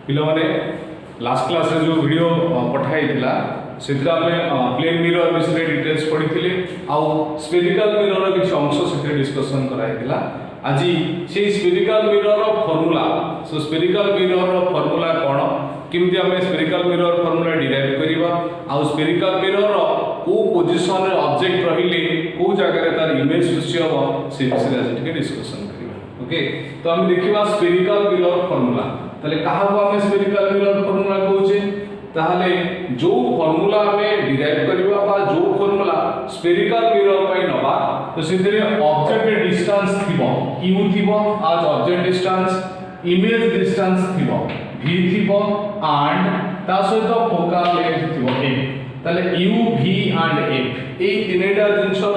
पिला माने last class रे जो वीडियो पठाई थिला सेत्रा में प्लेन मिरर विषय डिटेल्स पढ़ी आउ स्फेरिकल मिरर किछ अंश से डिस्कशन कराई थिला आज से spherical mirror formula so spherical mirror formula कोन किमती हमें स्फेरिकल मिरर फॉर्मूला डिराइव करबा आउ स्फेरिकल मिरर को पोजीशन रे ऑब्जेक्ट रहिले को जगह रे तार इमेज सृष्टि हो से विषय आज ठीक डिस्कशन करबा ओके। तो हम देखिबा स्फेरिकल मिरर फॉर्मूला ताले कहा को हमें स्फेरिकल मिरर फॉर्मूला कहूचे ताहले जो फॉर्मूला हमें डिराइव करबा बा जो फॉर्मूला स्फेरिकल मिरर पई नबा तो सिंथरे ऑब्जेक्ट डिस्टेंस थिबो u थिबो आज ऑब्जेक्ट डिस्टेंस इमेज डिस्टेंस थिबो v थिबो एंड ता सहित फोकल लेंथ थिबो a ताले u v एंड f ए तीनटा जिंसर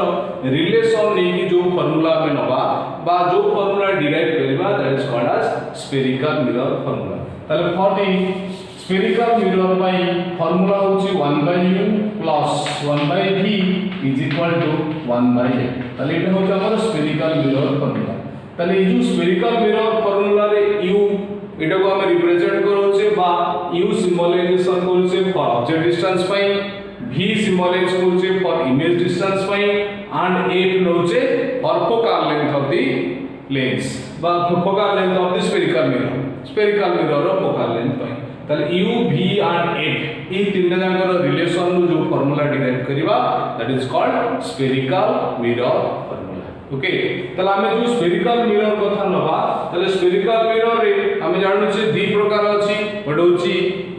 रिलेशन नेकी जो फॉर्मूला में नबा बा जो फॉर्मूला डिराइव करबा that is called as spherical mirror formula. ताले for the spherical mirror by formula होची 1/u + 1/v = 1/a ताले एटा होची हमर स्फेरिकल मिरर फॉर्मूला। ताले ए जो स्फेरिकल मिरर फॉर्मूला रे u एटा को हम रिप्रेजेंट करोचे बा u सिंबलाइजेशन करोचे फॉर ऑब्जेक्ट डिस्टेंस पाई v सिंबलाइज करोचे फॉर इमेज डिस्टेंस पाई एंड f नोचे for focal length of the lens बा focal length of the spherical mirror रो फोकल लेंथ पाई ताले u v एंड f ई तीनटा जाकर रिलेशन रो जो फार्मूला डिराइव करबा that is called spherical mirror formula okay. ताले हमें जो स्फेरिकल मिरर कथा नबा ताले स्फेरिकल मिरर रे हमें जानु छे दि प्रकार अछि गोटे होछि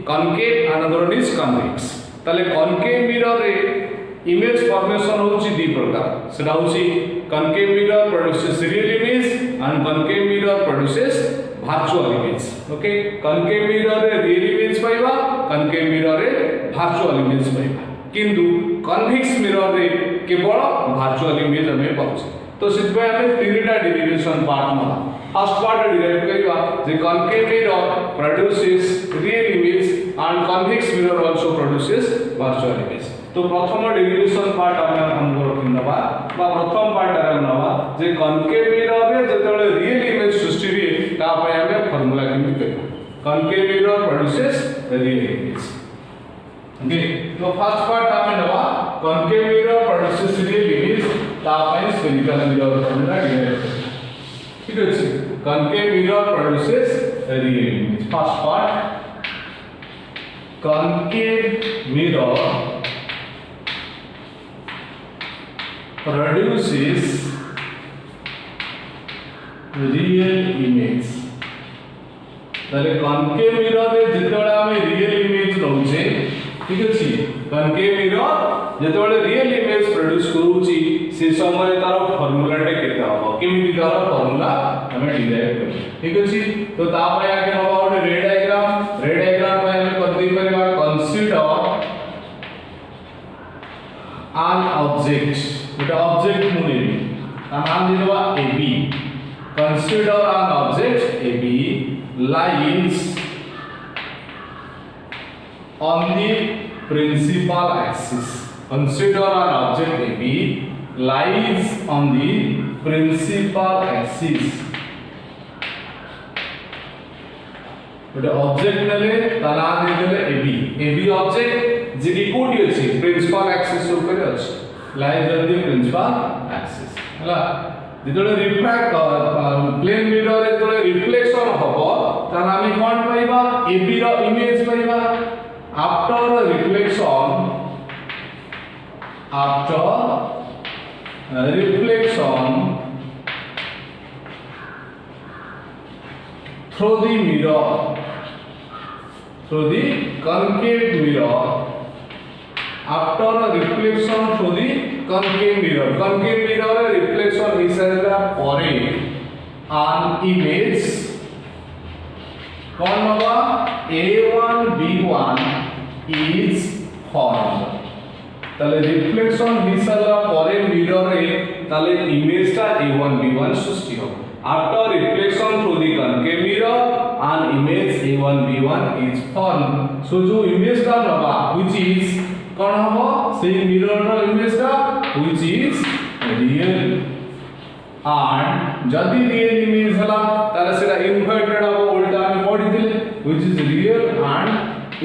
concave and other is convex. ताले कॉनकेव मिरर रे इमेज फॉर्मेशन होछि दि प्रकार सेटा होछि concave mirror produces real image and concave mirror produces virtual image okay. Concave mirror रे रियल इमेज पाइबा कॉनकेव मिरर रे वर्चुअल इमेज पाइबा किंतु कन्वेक्स मिरर रे केवल वर्चुअल इमेज हमें पाउछ। तो सितबे हमें तीनटा डेरिवेशन पार्ट नबा फर्स्ट पार्ट डिराइव करबा जे concave mirror produces real image and convex mirror also produces virtual image. तो प्रथम डेरिवेशन पार्ट हम नबा बा प्रथम पार्ट रे नबा जे कॉनकेव मिरर रे जेतले रियल इमेज सृष्टि रे ता पय हमें फार्मूला केमि करबा concave mirror produces real image okay. तो फर्स्ट पार्ट हमें नबा concave mirror produces real image ता पय स्फेरिकल मिरर फार्मूला डिराइव करबा ठीक अछि। Concave mirror produces real image first part concave mirror produces real image ताले कॉनकेव मिरर रे जेतेबेले हमें रियल इमेज नउचे ठीक अछि कॉनकेव मिरर जेतेबेले रियल इमेज प्रोड्यूस करूची से समय तार फार्मूला टे केते हबो केमिति तार फार्मूला हमें डिराइव कर ठीक अछि। तो ता पय आके हबो ओटे रे डायग्राम पय हमें करदै परबा कंसीडर an object गोटे ऑब्जेक्ट मुने नाम दिलवा AB consider an object AB lies on the principal axis consider an object AB lies on the principal axis गोटे ऑब्जेक्ट नेले ता नाम दिले AB ऑब्जेक्ट जे की कोठी अछि प्रिंसिपल एक्सिस ऊपर अछि lies on the principal axis हला जेतले रिफ्लेक्ट प्लेन मिरर रे जेतले रिफ्लेक्शन हबो ता हम कोन पाइबा AB रो इमेज पाइबा after reflection through the mirror through the concave mirror after a reflection through the concave mirror reflection is pore an image kon hoba a1 b1 is formed tale reflection hisala pore mirror re tale image ta a1 b1 सृष्टि होबो after reflection through the concave mirror an image a1 b1 is formed so jo image ta naba which is kon hobo sei mirror ro image ta which is real and jodi real image hala tale sera inverted hobo ulta ami padi dile which is real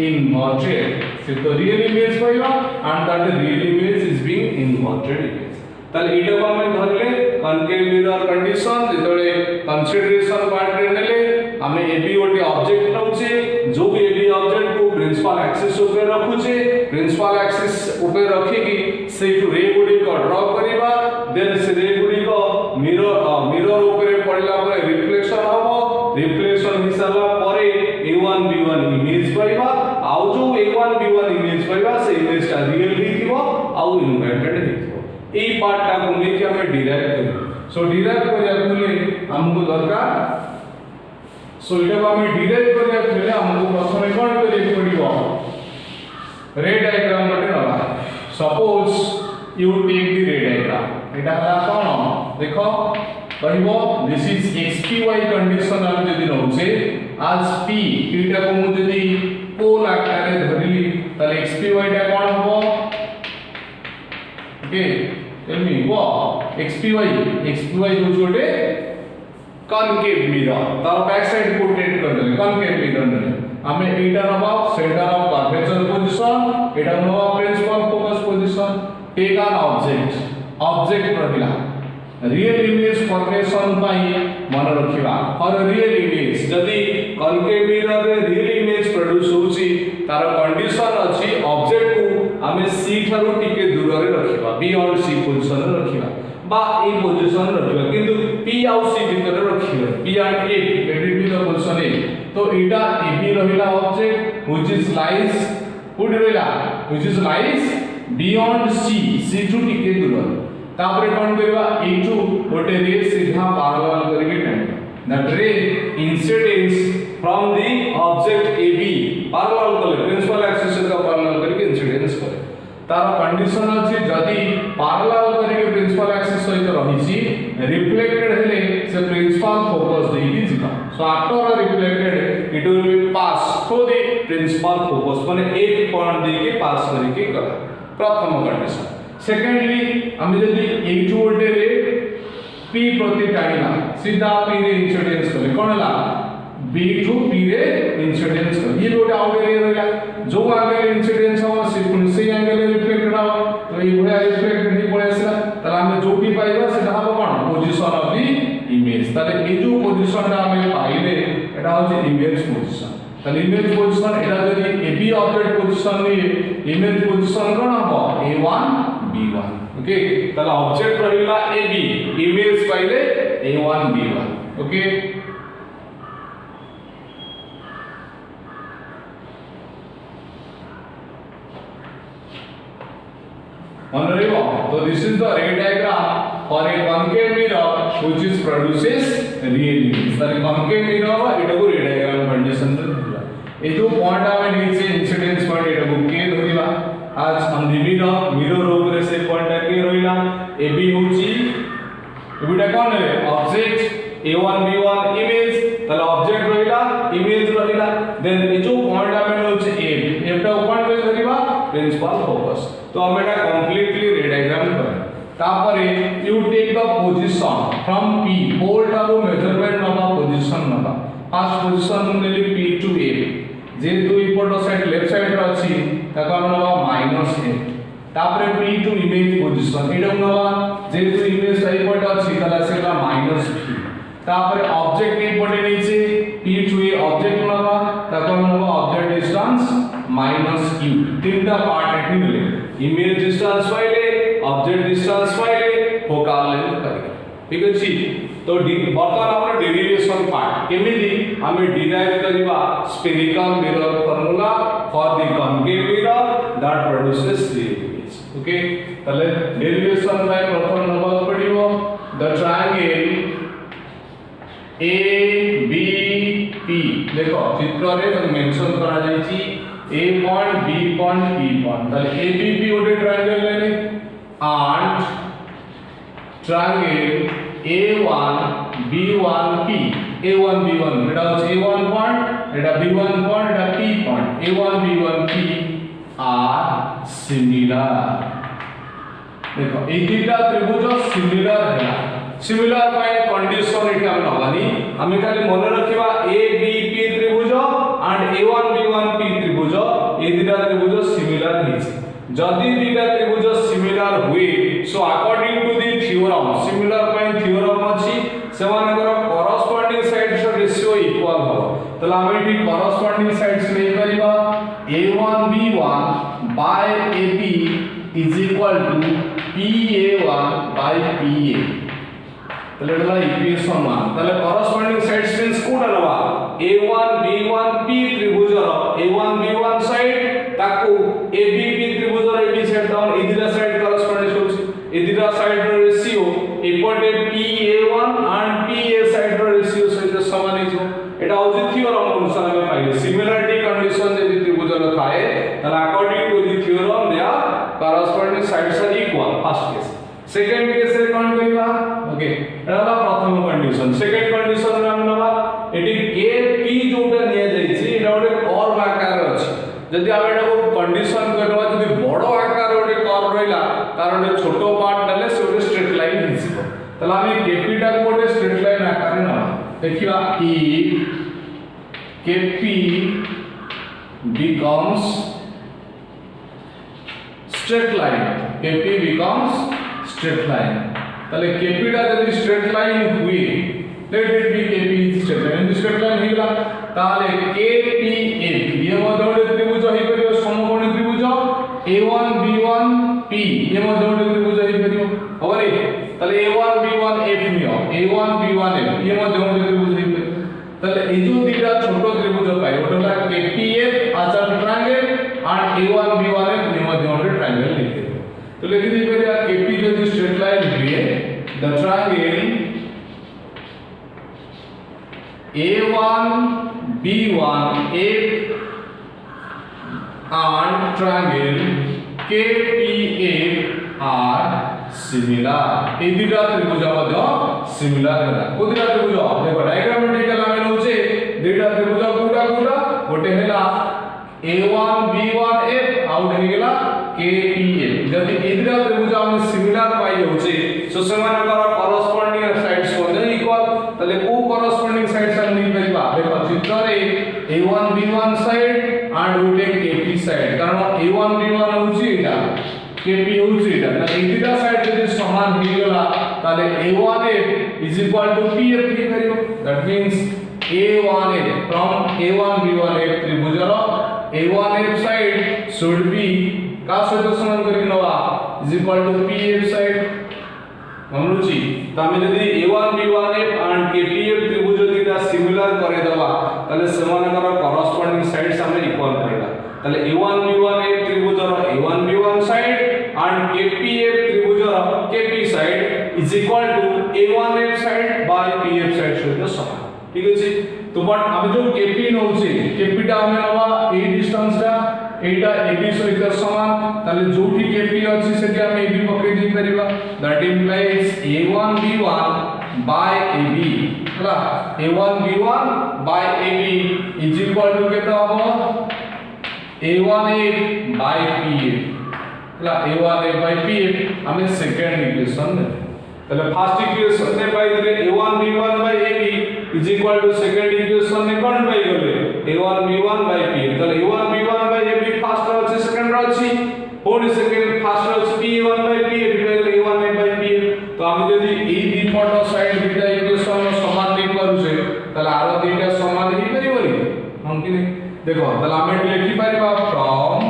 inverted से तो real image पाइबा and that real image is being inverted image ताले एटा को हम धरले concave mirror condition जेतले consideration part रे नेले हमें एबी ओटी ऑब्जेक्ट नउचे जो भी एबी ऑब्जेक्ट को प्रिंसिपल एक्सिस ऊपर रखुचे प्रिंसिपल एक्सिस ऊपर रखी कि से रे गुडी को ड्रा करिबा देन से रे गुडी को मिरर ऊपर पड़ला पर रिफ्लेक्शन हबो रिफ्लेक्शन हिसाला परे a1 b1 इमेज पाइबा आउ जो a1 b1 इमेज पाइबा से इमेज ता रियल हिथिबो आउ इन्वर्टेड हिथिबो एई पार्ट ता को लेके हमें डिराइव करियो सो डिराइव करिया बोले हमको दरकार सो इटा को हमें डिराइव करिया बोले हमको प्रथम कोन करिया पड़िबो रे डायग्राम मटे नबा suppose you take the ray diagram एटा हला कोन देखो कहबो दिस इज xpy कंडीशन हम जदी नउचे आज p टा को मु जदी पोल आकार धरली तले xpy टा कोन हबो ओके टेल मी वो xpy जो जोटे कनकेव मिरर तार बैक साइड पोर्ट्रेट कर देले कनकेव मिरर ने हमें एटा नबा सेंटर ऑफ कर्वेचर पोजीशन एटा नबा principal focus position take an object रहिला रियल इमेज फॉर्मेशन पाई मन रखिबा और रियल इमेज जदी कनकेव मिरर रे रियल इमेज प्रोड्यूस होची तार कंडीशन अछि ऑब्जेक्ट को हमें c थारु टिके दूर रे रखिबा बियॉन्ड c पोजीशन रे रखिबा बा ए पोजीशन रखिबा किंतु p आउ c भीतर रखिबा p and a let it be the position a तो एटा ab रहिला ऑब्जेक्ट व्हिच इज लाइज कुड रहिला which is lies beyond c टू टिके दूर तापरे कोन करबा a2 गोटे रे सीधा पैरेलल करके टाइम दैट रे incidence from the object ab parallel करे प्रिंसिपल एक्सिस का पैरेलल करके इंसिडेंस करे तार कंडीशन अछि जदी पैरेलल करके प्रिंसिपल एक्सिस सहित रहिछि रिफ्लेक्टेड हेले से प्रिंसिपल फोकस देकी जिबा so after reflected it will be pass through the principal focus माने एक पॉइंट देके पास करके करा प्रथम कंडीशन सेकेंडली हम जदी a2 गोटे रे p प्रति टाइना सीधा p रे इंसिडेंस करे कोनला b टू p रे इंसिडेंस करे ये गोटे आउट रे रहला जो एंगल इंसिडेंस हो से एंगल रिफ्लेक्टेड हो तो ये भया रिफ्लेक्टेड ही पळे आसला तला हम जो भी पाइबा सेटा हो कोन पोजीशन ऑफ द इमेज तले ए जो पोजीशन रा हम पाइले एटा हो इमेज पोजीशन तले इमेज पोजीशन एटा जदी ab ऑब्जेक्ट पोजीशन रे इमेज पोजीशन कोन हो a1 b1 ओके तला ऑब्जेक्ट रहिला ab इमेज पाइले a1 b1 okay Honorable, so this is the ray diagram for a concave mirror which is produces real image. So concave mirror it को ray diagram condition दिला. ये जो point हमें नीचे incidence point ये को के धरिबा आज हम मिरर ऊपर से पॉइंट के रहिला AB होची एबिटा कोन है ऑब्जेक्ट A1 B1 इमेज तला ऑब्जेक्ट रहिला इमेज रहिला देन ये जो पॉइंट हमें होची A एटा पॉइंट के धरिबा प्रिंसिपल फोकस तो हम एटा कंप्लीटली रे डायग्राम कर तापरे you take the position from p pole टा को मेजरमेंट नबा पोजीशन नबा फर्स्ट पोजीशन नेली p टू a जे दुई पट साइड लेफ्ट साइड रे अछि ताको हम नबा -a तापरे p टू इमेज पोजीशन एटा नबा जे दु इमेज साइड पट अछि तला सेला -p तापरे ऑब्जेक्ट ए पटे नीचे p टू a ऑब्जेक्ट नबा ताको हम नबा ऑब्जेक्ट डिस्टेंस -q तीनटा पार्ट एठी मिले इमेज डिस्टेंस पाइले ऑब्जेक्ट डिस्टेंस पाइले फोकल लेंथ पाइले ठीक अछि तो वर्तमान हमर डेरिवेशन पार्ट केमिति हमें डिराइव करबा spherical mirror formula for the concave mirror that produces the image okay तले डेरिवेशन बाय प्रथम नंबर पडिबो द ट्रायंगल ABP देखो चित्र रे मेंशन करा जाई छी A point B point P point ताले ABP गोटे ट्रायंगल लेने and triangle A1 B1 P A1 B1 Etah A1 point Etah B1 point Etah P point A1 B1 P are similar देखो ए दुटा त्रिभुज सिमिलर है सिमिलर पाए condition एठी हम नबानी हमें खाली मन रखिबा ABP त्रिभुज and A1 B1 P त्रिभुज त्रिभुज ए दुटा त्रिभुज सिमिलर हिची जदि दुटा त्रिभुज सिमिलर हुए so according to the theorem similar पई थ्योरम अछि सेमानकर कॉरस्पॉन्डिंग साइड्स रेशियो इक्वल हो तला हम एठी कॉरस्पॉन्डिंग साइड्स ले परिबा a1 b1 by ab is equal to pa1 by pa तले डला इक्वेशन 1 तले कॉरस्पॉन्डिंग साइड्स मींस कोडा लबा a1 b1 p त्रिभुज a1 b1 साइड ताकू abp त्रिभुज ab साइड डाउन इदिरा साइड कॉरस्पॉन्डिंग होछि इदिरा साइड रो रेशियो एपटे pa1 एंड pa साइड रो रेशियो सहित समान हिजो एटा होछि थ्योरम अनुसार हम पाइले सिमिलरिटी कंडीशन यदि त्रिभुज रो थाए तले according to the theorem they are corresponding sides are equal first case second case रे कोन करिवा ओके एटा प्रथम कंडीशन सेकंड कंडीशन रे हम नबा एटी kp जोटा निया जाईछि एटा ओटे कर्व आकार अछि जदि हम एटा को कंडीशन करबा जदि बडो आकार ओटे कर्व रहिला तार ओटे छोटो पार्ट डले से ओटे स्ट्रेट लाइन हिसिबो तला हम kp टा को ओटे स्ट्रेट लाइन आकार रे नबा देखिबा kp becomes straight line kp becomes straight line तले kp टा यदि स्ट्रेट लाइन हुई late it B kp is straight line यदि स्ट्रेट लाइन हिला ताले kpf ये मधोडे त्रिभुज हि परियो समकोणी त्रिभुज a1 b1 p ये मधोडे त्रिभुज हि परियो होरे तले a1 b1 f neo a1 b1 f ये मधोडे त्रिभुज हि परियो तले ए जो दुटा छोटो त्रिभुज पाइ ओटला kpf as a triangle and a1 b1 f ये मधोडे ट्रायंगल लिखते तो लिख दी परिया kp यदि स्ट्रेट लाइन हुए the triangle a1 b1 f and triangle kpf are similar ए दुटा त्रिभुज मध्य सिमिलर होला को दुटा त्रिभुज देखो डायग्रामेटिकल हम होचे दुटा त्रिभुज कोटा कोटा गोटे हैला a1 b1 f आउट हे गेला kpf जदि ए दुटा त्रिभुज हम सिमिलर पाई होचे सो सेमानकर कॉरस्पॉन्डिंग साइड्स होते इक्वल तले को कॉरस्पॉन्डिंग साइड्स हम नहीं परिबा देखो चित्र रे a1 b1 साइड एंड गोटे kp साइड कारण a1 b1 होची एटा kp होची एटा ना ए दुटा साइड यदि समान हे गेला तले a1f is equal to pf लिख करियो that means a1f from a1 b1f त्रिभुज रो a1f साइड शुड बी का सहित समान करि नवा is equal to pf side हमरुचि त हम यदि a1 b1f and kpf त्रिभुज दुटा सिमिलर करे दबा तले समानकर कॉरस्पॉन्डिंग साइड्स हम इक्वल करेगा तले a1 b1f त्रिभुज रो a1 b1 side and kpf त्रिभुज रो kp side is equal to a1f side by pf side सहित समान ठीक अछि तो बट हम जो kp नउछि kp टा हम नबा ए डिस्टेंस टा एटा ab सहित समान ताले जोठी kp अछि सेठी हम ab पकई दी परिबा that implies a1 b1 by ab हला a1 b1 by ab is equal to केता हबो a1f by pf हला a1f by pf हमें सेकंड इक्वेशन ताले फर्स्ट इक्वेशन ने पाई गले a1 b1 by ab is equal to second equation ने कोन पाई गले a1 b1 by pf ताले a1 b1 by ab first row अछि सेकंड रो अछि पुणी सेकंड फर्स्ट रो अछि p1 by pf गले a1 by pf तो हम यदि ए दी पट साइड दुटा इक्वेशन समान नहीं करूसे ताले आरो दुटा समान ही परिबोनी हम कि देखो ताले हम लिखि परिबा from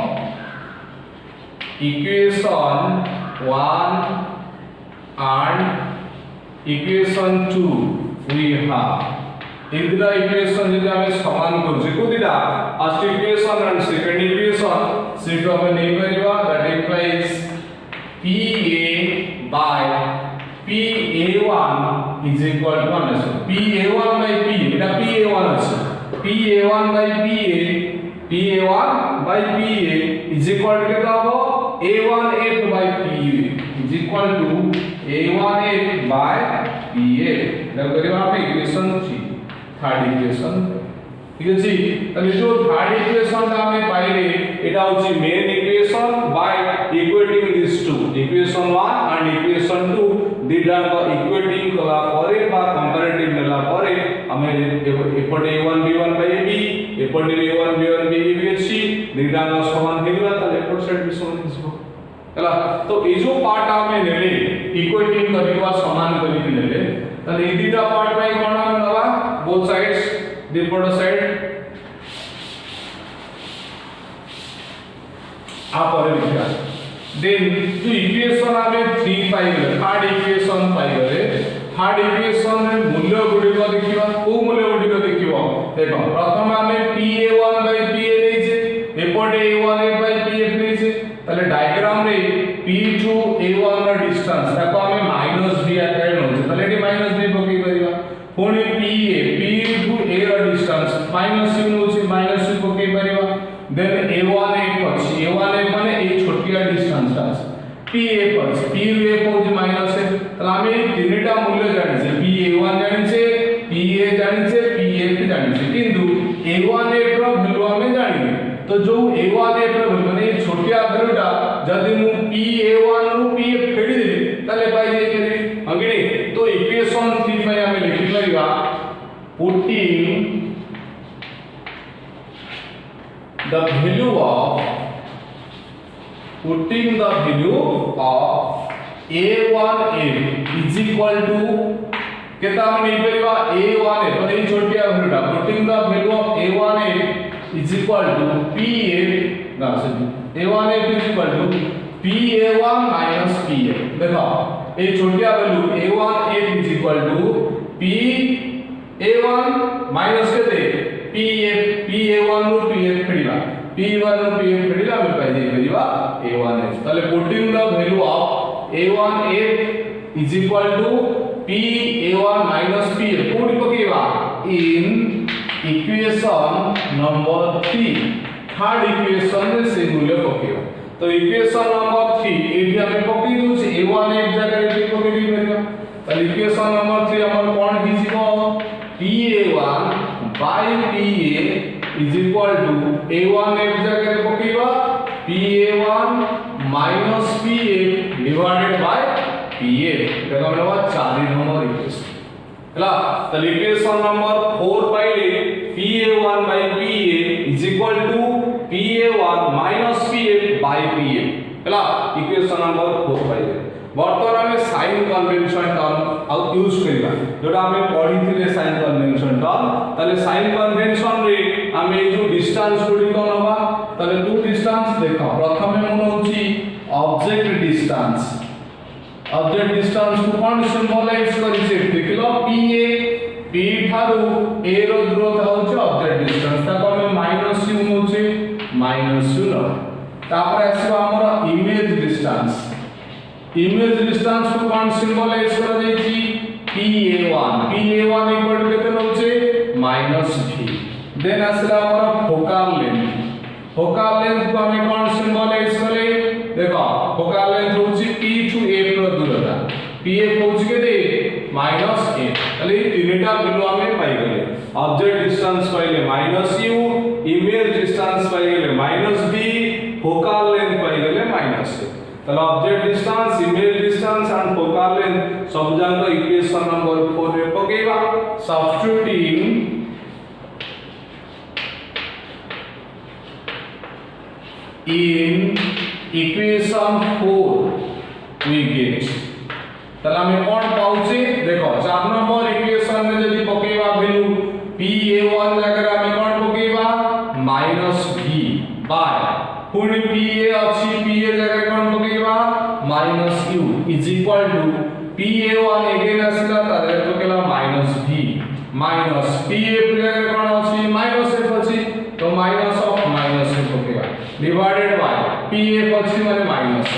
equation 1 and equation 2 we have इधर इक्वेशन यदि हम समान करजे को दिला first equation and second equation सेटो हम नहीं परिबा that implies pa pa1 is equal to pa1 by p Etah pa1 अछि pa1 by pa1 by pa is equal to केता हो a1f by pa is equal to a1f by pa एटा करिबा हम equation 3 third equation ठीक अछि तले जो third equation ता हमें पाइले एटा होची main equation by equating this two equation 1 and equation 2 दिटा को इक्वेटिंग कला परे बा कंपैरेटिव नेला परे हमें एपटे a1 b1 by ab एपटे a1 b1 by ab अछि दुईटा समान हे गला त एपट साइड भी समान हिसबो हला। तो ए जो पार्ट हमें नेले इक्वेटिंग करबा समान करी नेले त ए दुईटा पार्ट by कोन हम नवा बोथ साइड्स दिपट साइड आ पर लिखा देन जो इक्वेशन हमें 3 पाई गले थर्ड इक्वेशन पाई गले थर्ड इक्वेशन रे मूल्य गुडी को देखिबा को मूल्य गुडी को देखिबो देखो प्रथम हमें pa1 by pa लेजे एपटे a1 by pf लेजे तले डायग्राम रे p टू a1 रा डिस्टेंस ताको हमें -b आकार नोचे तले एटी -b पकई परिबा पुनी p टू a रा डिस्टेंस -u नोचे -u पकई परिबा देन a1 अछि a1 माने ए छोटिया डिस्टेंस ता pf अछि p रे पहुंच माइनस है त हमें तीनटा मूल्य जानि छै pa1 जानि छै pa जानि छै pf जानि छै किंतु a1 रो वैल्यू हमें जानि तो जो a1 रो वैल्यू माने छोटिया वैल्यूटा जदि मु pa1 रो pf फेडी देली तले पाई जाय करी अंगिनी तो इक्वेशन 3 में हमें लिखि परिबा putting the value of a1a is equal to केता हम नहीं परिबा a1a तो ये छोटिया वैल्यूटा putting the value of a1a is equal to pa ना सही a1a is equal to pa1 minus pa देखो ये छोटिया value a1a is equal to pa1 minus केते pa1 नु pf फेडिबा p1 नु pf फेडिला हम पाई जाई परिबा a1a तले putting the value of a1a is equal to pa1 minus pf कोडी पकेबा in equation number 3 third equation रे से मूल्य पकेबा तो इक्वेशन नंबर 3 एठी हमें पकई दोछ a1 एक जगह रे पकई दी परिबा तले इक्वेशन नंबर 3 हमर कोन हिजिबो pa1 by pa is equal to a1 एक जगह रे पकेबा pa1 minus pf divided by pf देखो हमरा 4 नंबर इक्वेशन हला त इक्वेशन नंबर 4 पाइले pa1 by pa is equal to pa1 minus pf by pf हला इक्वेशन नंबर 4 पाइले वर्तमान में साइन कन्वेंशन टर्म आउ यूज करिबा जोटा हमें पढी थिले साइन कन्वेंशन टर्म तले साइन कन्वेंशन रे हमें जो डिस्टेंस गुडी को नबा तले दो डिस्टेंस देखो प्रथम में मन होची ऑब्जेक्ट डिस्टेंस को कोन सिंबलाइज करि से देखलो p थारु a रो दूरता होची ऑब्जेक्ट डिस्टेंस ताको हमें -u नोचे -u न तापर आसीबा हमर इमेज डिस्टेंस को कोन सिंबलाइज कर देछि pa1 इक्वल टू केते नोचे -v देन आसला हमर फोकल लेंथ को हमें कोन सिंबलाइज करे देखो फोकल लेंथ होछि p टू a रो दूरता pf होछि केते -a तले तीनटा वैल्यू हमें पाई गेले ऑब्जेक्ट डिस्टेंस पाइले -u इमेज डिस्टेंस पाई गेले -v फोकल लेंथ पाई गेले -a तला object distance image distance and focal length सब जाक इक्वेशन नंबर 4 रे पकेबा substituting in equation 4 we get तला में कोन पाउचे देखो 4 नंबर इक्वेशन में जदी पकेबा वैल्यू pa1 जगह में कोन पकेबा -v बाय पुनी pa अछि pa जगह कोन पकेबा -u is equal to pa1 again आसीला तारे पकेला -v माइनस pf जगह कोन अछि -f अछि तो माइनस ऑफ -f पकेबा डिवाइडेड बाय pf अछि माने माइनस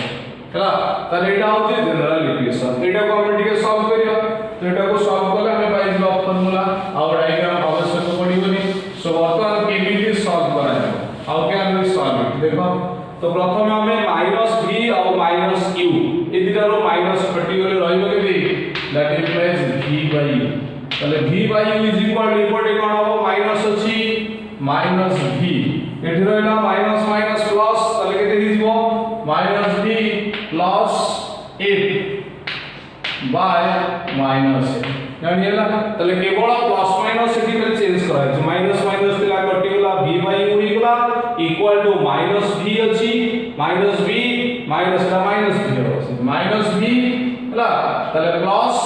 हला ताले एटा होचे जनरल इक्वेशन एटा को हम टिके सॉल्व करिया तो एटा को सॉल्व करले हमें पाई जब फार्मूला और डायग्राम आवश्यक पड़िबनी सो वर्तमान केमिति सॉल्व करा जाय हाउ कैन वी सॉल्व देखो तो प्रथम हमें -v और -u ए दिटारो माइनस कटिगले रहइबो केबे that implies v by u तले v by u is equal to import कोन हो माइनस अछि -v एठी रहला माइनस माइनस प्लस तले केते हिजबो -v plus f by -f जानि होला तले केवल प्लस माइनस एठी खाली चेंज करा है माइनस माइनस तिला कटि गेला v बाय u गेला इक्वल टू माइनस v अछि माइनस v माइनस ला माइनस v अछि माइनस v होला तले प्लस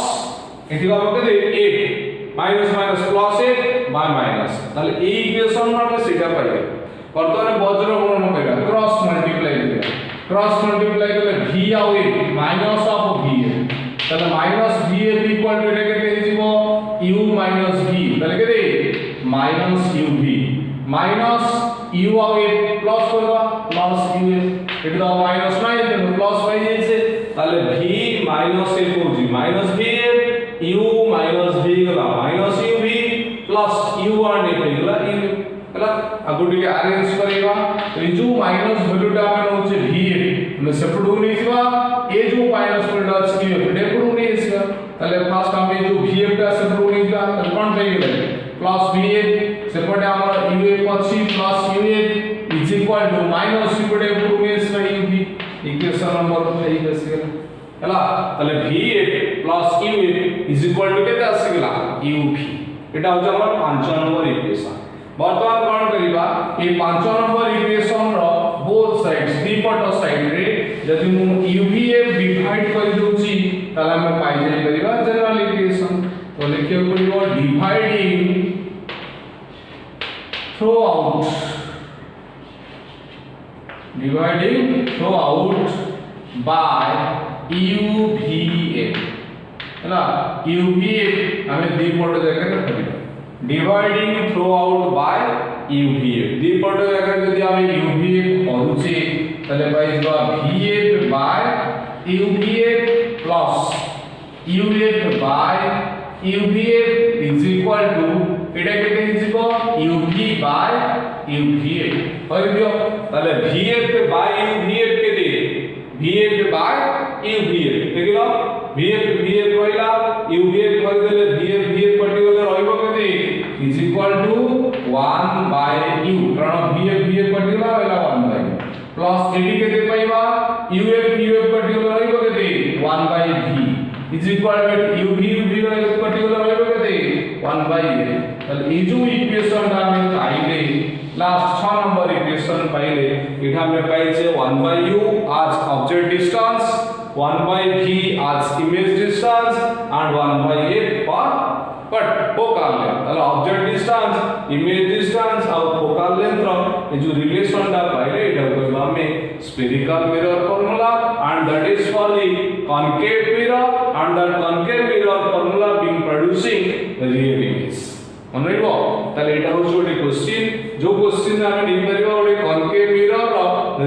एठी का केते 8 minus minus plus 8 bye minus तले ई इक्वेशन रे सेटा पाइबे वर्तमान वज्र गुणन करिया क्रॉस मल्टीप्लाई करिया क्रॉस मल्टीप्लाई कले v आउ a माइनस ऑफ v तले माइनस v इक्वल टू एटा केते हिजिबो u माइनस v तले केते माइनस uv माइनस u आउ a प्लस करबा प्लस u एटा तो माइनस नाही त प्लस होई जैसे तले v माइनस a होजी minus v u minus v गला माइनस uv प्लस u और a गला u ହେଲା आगु ଟିକେ अरेंज करिवा ए जो माइनस वैल्यू टा हम होचे v ने सेपटू नै जिवा ए जो माइनस वैल्यू अछि कि डेपटू नै जिवा तले फर्स्ट हम जो v टा सेपटू नै जिवा तले कोन पे गेले प्लस v सेपटे हमर u अछि plus u is equal to minus u पटे डेपटू नै जिवा u इक्वेशन नंबर 2 एई गेले ହେଲା तले v plus u is equal to केते आसी गेला u v एटा हो हमर 5 नंबर इक्वेशन वर्तमान कोन करिबा ए 5 नंबर इक्वेशन रो बोथ साइड्स दीपट साइड रे जदि मु uvf डिवाइड कर दोची ताला हम पाई जाय करिबा जनरल इक्वेशन तो लिखियो पड़िबो dividing throughout by uvf हैला uvf हमें दीपट जगह करिबा dividing throughout by uvf दीपट जगह यदि हम uvf करूचे तले पाइबा vf by uvf plus uvf by uvf is equal to एटा केते हिजिबो uv बाय uvf होय दियो तले vf बाय uvf केते vf बाय uvf देखिलो vf रहिला uvf कर देले vf पर्टिकुलर रहइबो केते is equal to 1 by u कारण vf पर्टिकुलर रहला 1 बाय प्लस एडी केते पाइबा uf पर्टिकुलर रहइबो केते 1 by v is equal to uv particular रहइबो केते 1 बाय a तले ई जो इक्वेशन ता हम पाइले लास्ट 6 नंबर इक्वेशन पाइले इठा में पाइ छे 1 by u as object distance 1 by v as image distance and 1 by a for focal length ताले object distance image distance और focal length रो ए जो रिलेशन दा पाइले एटा को हमें spherical mirror formula and that is for the concave mirror and that concave mirror formula being producing the real image मन रहिबो ताले एटा हो छोटे क्वेश्चन जो क्वेश्चन हमें नहीं परिबा ओडे concave mirror row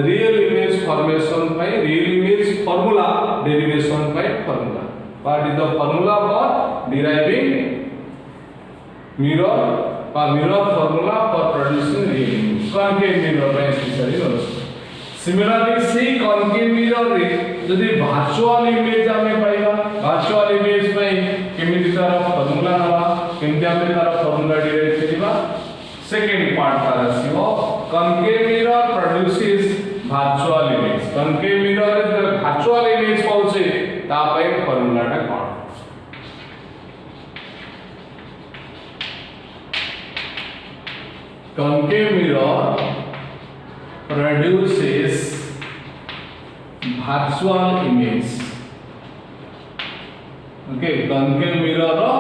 real image formation by real image formula derivation by formula what is the formula for deriving mirror or mirror formula for producing real image concave mirror by especially also similarly see concave mirror रे यदि virtual image हमें पाइबा virtual image पे केमिति तार formula नवा केमिति हमें तार formula derive करिबा second part तार आसीबो concave mirror produces virtual image concave mirror रे virtual image पाउचे ता पे formula टा कोन concave mirror produces virtual image okay concave mirror ro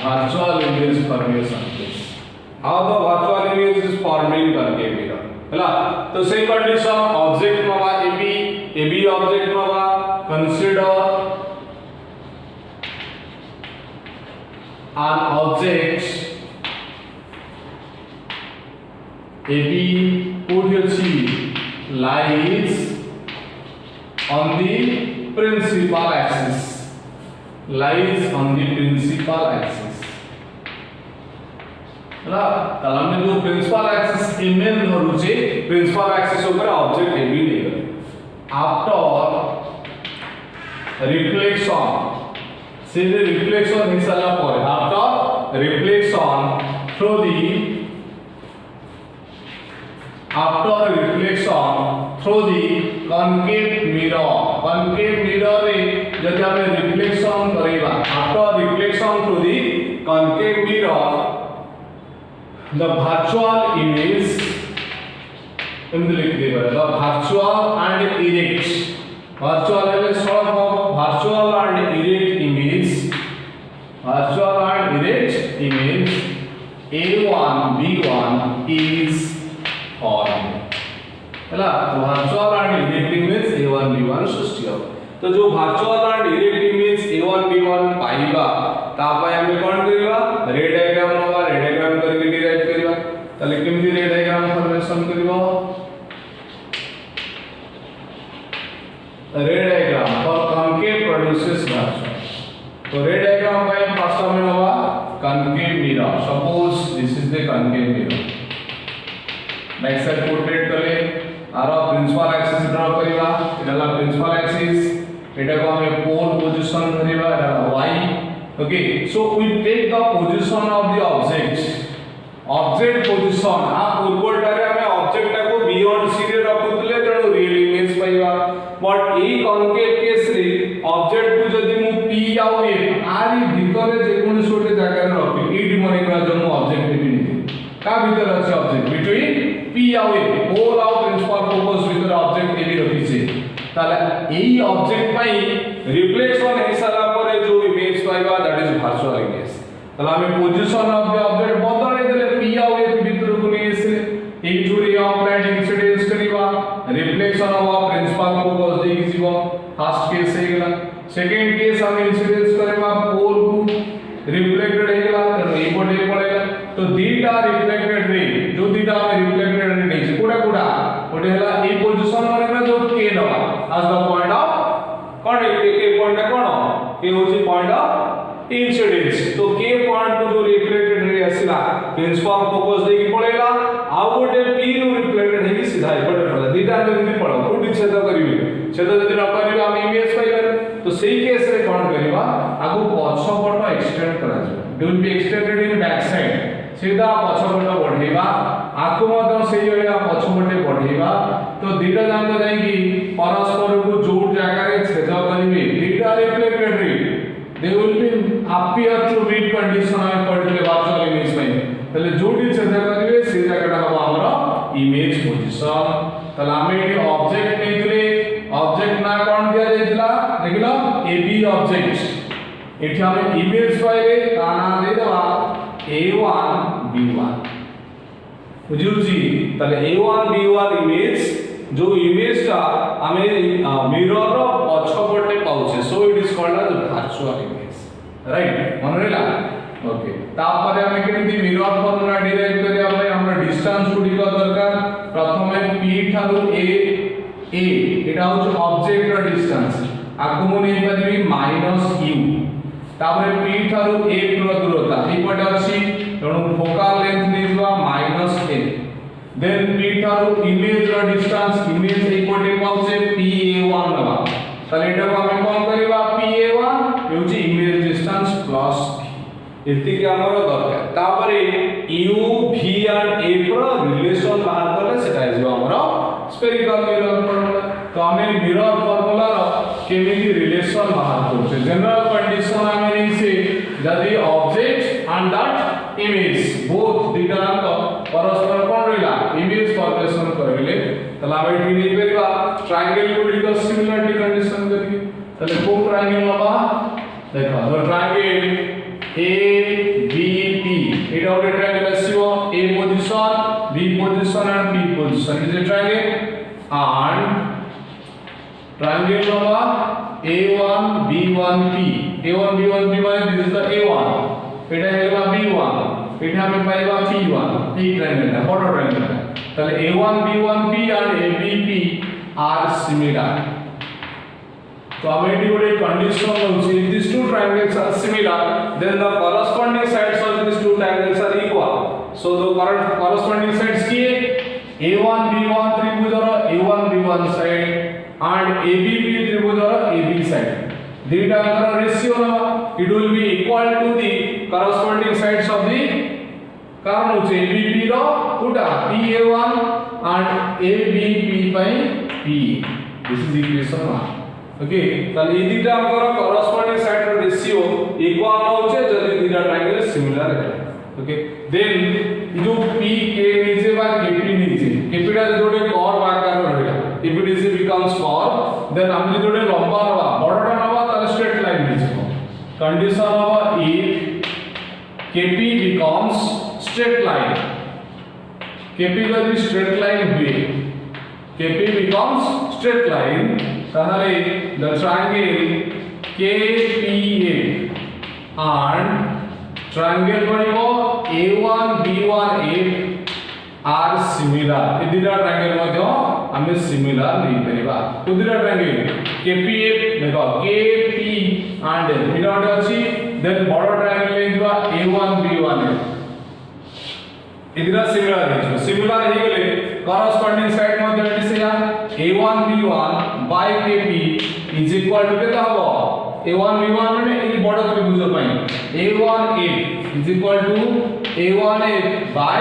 virtual image formation how the virtual image is formed in concave mirror हला तो सही condition object नवा ab object नवा consider an object ab कोठी अछि lies on the principal axis हला तला में जो प्रिंसिपल एक्सिस इमेज धरुचे प्रिंसिपल एक्सिस ऊपर ऑब्जेक्ट ए बी लेगा आफ्टर रिफ्लेक्शन सीधे रिफ्लेक्शन ही साला पर after reflection through the concave mirror रे जदि आमे रिफ्लेक्शन करेबा after reflection through the concave mirror the virtual image एमती लिख देबा the virtual and erect virtual है short form virtual and erect image A1 B1 is formed ହେଲା virtual and erect image A1 B1 सृष्टि हो तो जो virtual and erect image A1 B1 पाइबा ता पय हम कोन करिवा रे डायग्राम होगा रे डायग्राम करके डिराइव करिवा तले केमती रे डायग्राम फॉर्मेशन करिवा रे diagram for concave produces virtual तो रे डायग्राम by फर्स्ट में होगा concave mirror suppose this is the concave mirror next side portrait कले आरो प्रिंसिपल एक्सिस ड्रा करिवा एला प्रिंसिपल एक्सिस एटा को हमें पोल पोजीशन धरिवा एटा y okay so we take the position of the object position आ पूर्व टारे हमें ऑब्जेक्ट को बियॉन्ड सी रे रखुतले तेणु रियल इमेज पाइबा बट ए कॉन्केव केस रे ऑब्जेक्ट को जदी मु p आउ ए आरी भितरे जे कोन सोटे जागा रे रखि एडी मने करा जनु ऑब्जेक्ट भी का भीतर अछि ऑब्जेक्ट बिटवीन p आउ ए होल आउ प्रिंसिपल फोकस भीतर ऑब्जेक्ट ए भी रखि छे ताले एई ऑब्जेक्ट पई रिफ्लेक्शन हे साला परे जो इमेज पाइबा दैट इज वर्चुअल इमेज ताले हमें पोजीशन ऑफ द ऑब्जेक्ट बदले देले p आउ ए भीतर को नै से ए जुरी ऑफ लाइट इंसिडेंस करिवा रिफ्लेक्शन ऑफ प्रिंसिपल फोकस देकी जीवो फर्स्ट केस हे गेला सेकंड केस हम इंसिडेंस करेबा पोल को रिफ्लेक्टेड हे गेला तो ए पटे पड़ेगा तो दीटा रिफ्लेक्टेड रे जो दीटा हम रिफ्लेक्टेड रे नै छै कोडा कोडा ओटे हला ए पोजीशन माने जो k नवा as the point of कोन के पॉइंट कोन के होची पॉइंट ऑफ इंसिडेंस तो k पॉइंट को जो रिफ्लेक्टेड रे आसीला प्रिंसिपल फोकस देकी पळेला आ गोटे p नु रिफ्लेक्टेड हेकी सीधा एपटे पळला दीटा जेमि पळो कोठी छेद करिवे छेद जदि न करिवे हम इमेज पाइबा तो सेही केस रे कोन करिवा आगु पछ पट एक्सटेंड करा जे will be extended in back side सीधा पछ पट बढ़ेबा आकु मत सेही बेला पछ पटे बढ़ेबा तो दीटा जांक जाई कि परस्पर को जो जगह रे छेद करिवे दीटा reflected ray they will be appear to meet condition हम पढ़ले वर्चुअल इमेज में तले जोडी छेद करिवे से जगहटा हो हमर इमेज पोजीशन तले हम एटी ऑब्जेक्ट नेतले ऑब्जेक्ट ना कोन दिया जायतिला देखिलो AB ऑब्जेक्ट एठी हम इमेज पाइले ताना दे देबा A1 B1 बुझुची तले A1 B1 इमेज जो इमेज का हमें मिरर रो पछपटे पाउछे so it is called as virtual image right मन रहला ओके तापर हम केमती मिरर फॉर्मूला डिराइव करिया भाई हमरा डिस्टेंस गुडी का दरकार प्रथमे p थारु a Etah होछ object row distance आगु मु नै पादिबी -u तापर p थारु a रो दूरता ई पटे अछि तणु फोकल लेंथ निजवा -a देन p थारु इमेज रो डिस्टेंस इमेज ई पटे पाउछे pa1 नवा तले एटा को हम कोन करिवा pa1 होछि इमेज डिस्टेंस प्लस एति के हमर दरकार तापरे u v and a pro relation बाहर करले सेटा इज हमर स्फेरिकल मिरर फॉर्मूला तो हमें मिरर फॉर्मूला रो केमिति रिलेशन बाहर करछे जनरल कंडीशन हमें नै से यदि object and that image both दीटा को परस्पर कोन रहला इमेज फॉर्मेशन करले तला हम एठी नै परबा ट्रायंगल गुडी सिमिलरिटी कंडीशन करी तले कोन ट्रायंगल लबा देखो तो triangle ABP it out a triangle SCO A position B position and P position is a triangle and triangle number A1 B1 P A1 B1 P माने this is the A1 Etah Hella B1 एटा हमें पाइबा P1 ए triangle है order triangle है तले A1 B1 P and ABP are similar तो हमें eighty गोटे condition होछि if these two triangles are similar then the corresponding sides of these two triangles are equal so the corresponding sides किए A1 B1 त्रिभुजर A1 B1 side and ABP त्रिभुजर AB side दीटा का ratio it will be equal to the corresponding sides of the कारण होछि ABP रो उटा PA1 and ABP by P. This is equation 1. Okay ताले ये दुटा हमर corresponding side रो ratio equal होचे जदी दुटा ट्रायंगल सिमिलर है ओके देन जो P K नीचे बा KP नीचे KP टा जोडे कर्व आकार रहला if it is becomes curve then हम जोडे लंबा नवा बड़टा नवा ताले स्ट्रेट लाइन नीचे condition of if KP becomes straight line KP जदी स्ट्रेट लाइन हुए KP becomes straight line ताहले the triangle KPA and triangle बनिबो A1 B1 A are similar ए दुटा ट्रायंगल मध्ये हमें सिमिलर नहीं परिबा तो दुटा ट्रायंगल KPA देखो KP and एटा अछि देन बड़ ट्रायंगल ले दिबा A1 B1 A इधर सिमिलर हे गेले करस्पोंडिंग साइड मध्ये एटी से A1 B1 by KP is equal to केता हबो A1 B1 माने ई बड़ त्रिभुज पई A1 A is equal to A1 A by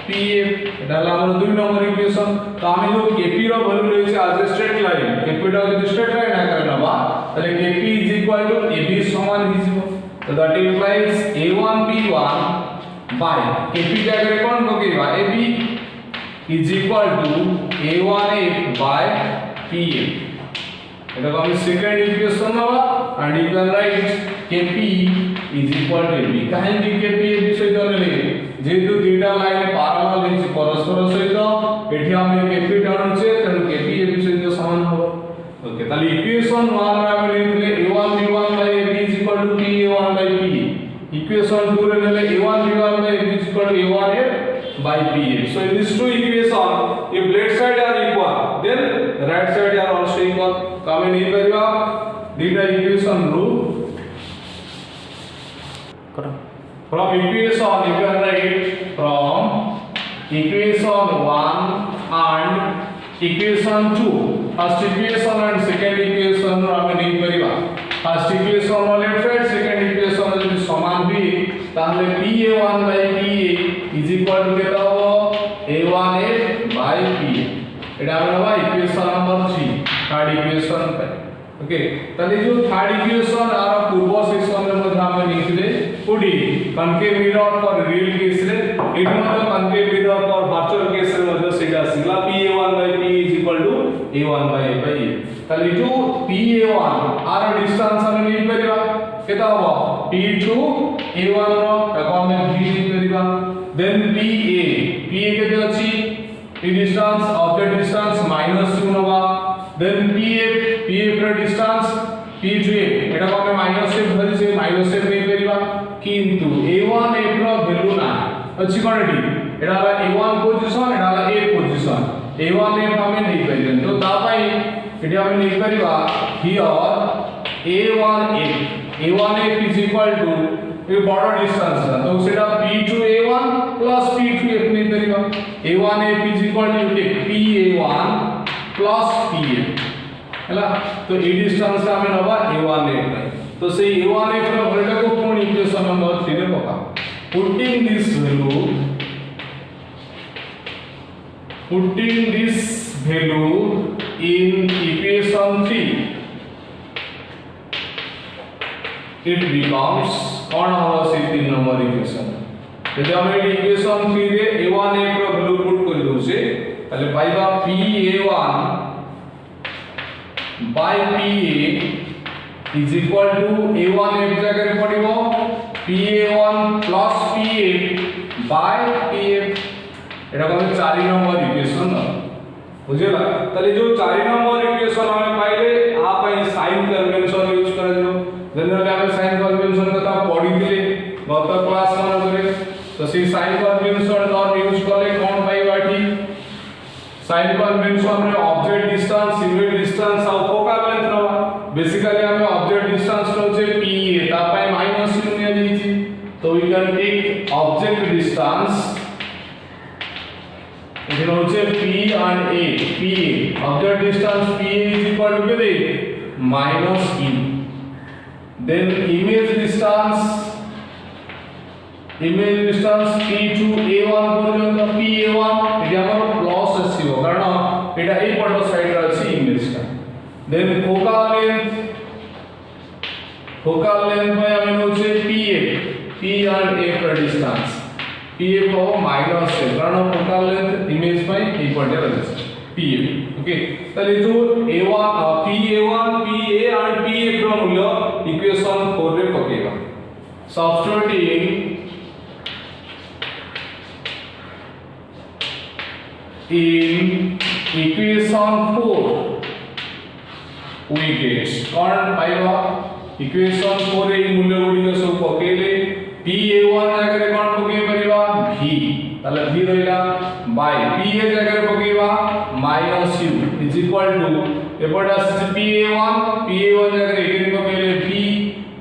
PF एटा हमर 2 नंबर इक्वेशन तो हम जो KP रो वैल्यू ले छै एज स्ट्रेट लाइन KP टा जो स्ट्रेट लाइन आकार नबा तले KP is equal to AB समान हिजबो तो that implies A1 B1 by KP जाकर कौन होगेगा AB is equal to A1A by PA এটা আমি second equation now and you can write KP is equal to AB কাহিনী KP AB সহিত নেলে যেহেতু দুইটা লাইন প্যারালাল হইছে পরস্পর সহিত এটি আমি KP টানুছে তেଣୁ KP AB সহিত সমান হবে ওকে তাহলে ইকুয়েশন 1 রে আমি লিখলে A1 B1 by AB is equal to PA1 by P equation 2 रे नेले A1 B1 by AB is equal to A1A by PA so in these two equation if left side are equal then right side are also equal तो हमें नहीं परिबा दुटा equation रू from equation you can write from equation 1 and equation 2 first equation and second equation रो हमें नहीं परिबा first equation रो लेफ्ट साइड second equation रो जदि समान भी ताहले PA1 by PA is equal to केता हो A1A by PA एटा हमरा इक्वेशन नंबर 3 थर्ड इक्वेशन पे ओके ताले जो थर्ड इक्वेशन आर पूर्व सेक्शन रे मध्ये हम लिखले कोडी concave mirror for real case रे एटी मध्ये concave mirror for virtual case रे मध्ये सेटा सिला PA1 by P is equal to A1 by A by A ताले जो PA1 आर डिस्टेंस हम लिख परिबा केता हो P2 A1 रो ताको हम V लिख परिबा देन PA केते अछि P distance object distance minus 2 नबा then PF रे distance P2 एटा को हम minus 1 धरि से minus 1 नै परिबा किंतु A1 F रो वैल्यू ना अछि कोनटी एटा A1 position Etah A position A1 F हम नै परिबा तो ता पई एटा हम नै परिबा here A1 F is equal to ये बड़ा डिस्टेंस है तो सेटा P2 A1 plus P2 F नै परिबा A1 F is equal to PA1 plus PA हैला तो ए डिस्टेंस हमें नबा A1 F तो से A1 F रो वैल्यू को पुणी इक्वेशन नंबर 3 रे पका putting this value in equation 3 it becomes कौन होगा से 3 नंबर इक्वेशन यदि हम इक्वेशन 3 रे A1 F रो वैल्यू पुट कर दउ से ताले पाइबा PA1 by PA is equal to A1 F जगह रे पडिबो PA1 plus PA by PF एटा को 4 नंबर इक्वेशन बुझेला ताले जो 4 नंबर इक्वेशन हमें पाइले आ पई साइन कन्वेंशन यूज करा जो जनरली हम साइन कन्वेंशन कथा पढी दिले गत क्लास मन करे तो से साइन कन्वेंशन नॉन यूज करले कोन पाइबा ठीक साइन कन्वेंशन में ऑब्जेक्ट डिस्टेंस इमेज डिस्टेंस और फोकल लेंथ रहा बेसिकली हमें ऑब्जेक्ट डिस्टेंस रो जे PA ता पाई माइनस 0 देछि तो we can take object distance इधर होचे P and A PA object distance PA is equal to केते minus E then image distance P2 A1 पर्यंत PA1 एटा हमर प्लस आसीबो कारण एटा ए पट साइड रे अछि देन फोकल लेंथ में हमें होचे pf p and a का डिस्टेंस pf हो माइनस है कारण फोकल लेंथ इमेज में इक्वल टू रहছে pf ओके তাহলে जो a1 pa1 pa and pf ର मूल्य इक्वेशन 4 रे पकेगा substituting in equation 4 we get कौन पाइबा इक्वेशन 4 रे मूल्य गुडी सब पकेले pa1 जगह रे कौन पके परिबा v ताले v रहिला बाय pa जगह रे पकेबा minus u is equal to एपट आसी pa1 जगह रे एकिन पकेले v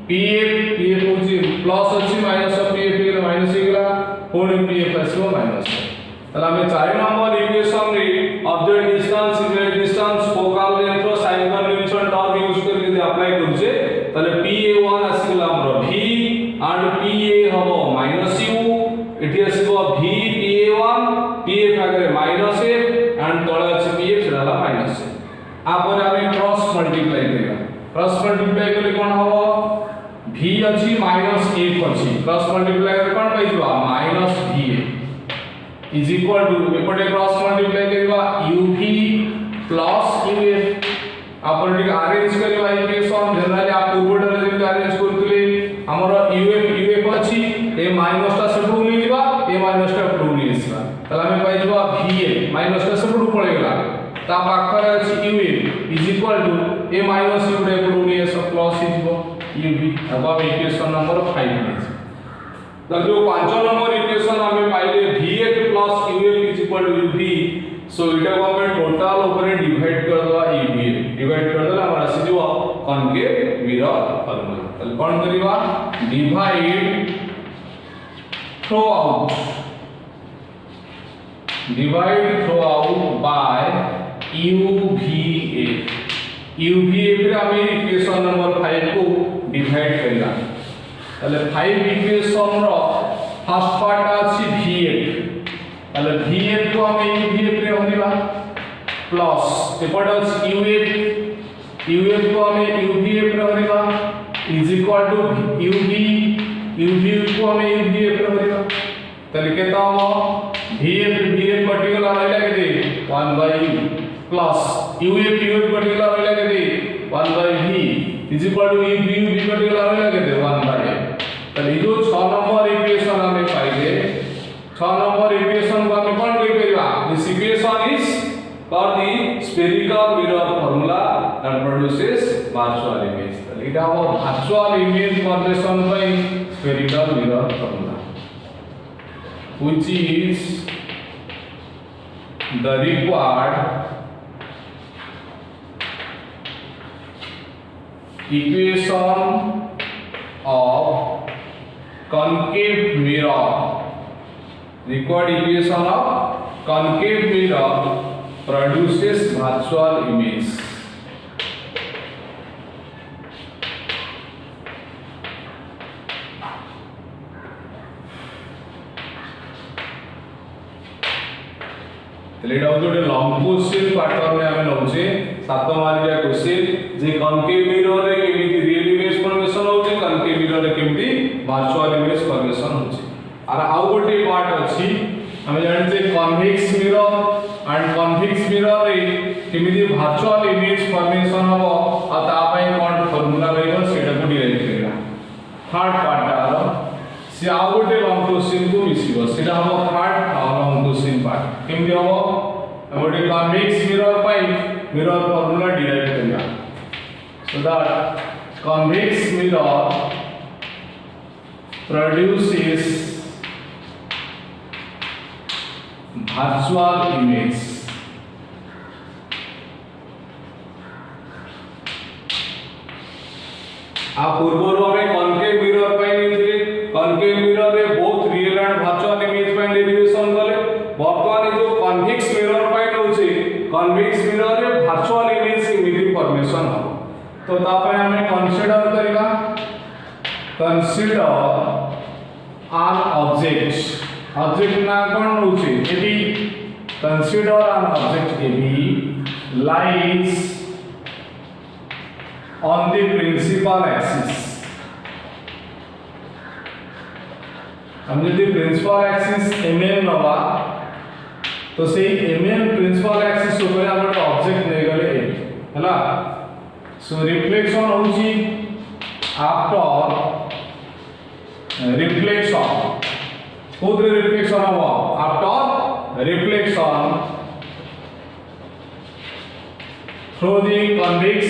pf होची प्लस अछि माइनस pf के माइनस गेला पुणी pf आसीबो माइनस ताले हमें 4 नंबर इक्वेशन रे object distance image distance focal length रो साइन कन्वेंशन टर्म यूज करके यदि अप्लाई करछे ताले pa1 आसीला हमरो v and pa हबो माइनस u एठी आसीबो v pa1 pf आगे माइनस a एंड तळे अछि pf सेला माइनस a आपर हमें क्रॉस मल्टीप्लाई करिया क्रॉस मल्टीप्लाई करले कोन हबो v अछि माइनस 1 अछि क्रॉस मल्टीप्लाई करे कोन पाइबा minus va is equal to एपटे क्रॉस मल्टीप्लाई करबा uv प्लस uf आपण टिक अरेंज करबा इक्वेशन जनरली आप पूर्वडर जे अरेंज करथले हमर uf अछि ए माइनस ता सेटू नै दिबा ए माइनस ता टू नै इसबा तला हम पाइबा va माइनस ता सेटू पळे गेला ता पाखरे अछि uf is equal to a minus u रे टू नै सब प्लस हिजबो uv अब इक्वेशन नंबर 5 नै तब जो 5 नंबर इक्वेशन हमें पाइले vf plus uf is equal to uv सो इटा को हमें टोटल ऊपर डिवाइड कर दवा uv डिवाइड कर देला हमरा आसी जो कॉनकेव मिरर फार्मूला तल कोन करिवा divide throughout by uvf uvf रे हमें इक्वेशन नंबर 5 को डिवाइड करिला ताले 5 इक्वेशन रो फर्स्ट पार्ट अछि vf ताले vf को हम uvf रे होनिबा प्लस एपट अछि uf को हम uvf रे होनिबा इज इक्वल टू uv को हम uvf रे होनिबा ताले केता हो vf पर्टिकुलर रहला केते 1 by u plus uf particular रहला केते 1 by v is equal to uv particular रहला केते 1 by f ताले जो 6 नंबर इक्वेशन हमें पाइले 6 नंबर इक्वेशन को हम कोन कहि परिबा this equation is for the spherical mirror formula that produces virtual image ताले इटा हो virtual image formation by spherical mirror formula which is the required equation of concave mirror produces virtual image let out जोटे long question pattern में हमें नउचे 7 मार्किया question जे concave mirror रे केमिति रियल इमेज फॉर्मेशन होचे कॉनकेव मिरर रे केमिति वर्चुअल इमेज फॉर्मेशन होचे आर आउ गोटे पार्ट अछि हमें जानते convex mirror and convex mirror रे केमिति वर्चुअल इमेज फॉर्मेशन हबो आ ता पई कोन फार्मूला रहइबो सेटा को डिराइव करिला थर्ड पार्ट आरो से आउ गोटे लॉन्ग क्वेश्चन को मिसिबो सेटा हबो थर्ड लॉन्ग क्वेश्चन पार्ट केमिति हबो हमरे कन्वेक्स मिरर पाई मिरर फार्मूला डिराइव करिया so that convex mirror produces virtual image आ पूर्वरो हमें कॉनकेव मिरर पाई निथिले कॉनकेव मिरर रे both real and virtual image pi derivation गले वर्तमान जो कन्वेक्स मिरर पाई नउचे कन्वेक्स मिरर रे वर्चुअल इमेज केमिति फॉर्मेशन हो तो तापय हमें कंसीडर करिबा कंसीडर an object ना कोन होचे यदि consider an object AB lies on the principal axis. हम यदि प्रिंसिपल एक्सिस mm नवा तो से mm प्रिंसिपल एक्सिस ऊपर हम एक ऑब्जेक्ट नै गले हैला सो रिफ्लेक्शन होची आफ्टर रिफ्लेक्शन कोदरे रिफ्लेक्शन हो after reflection through the convex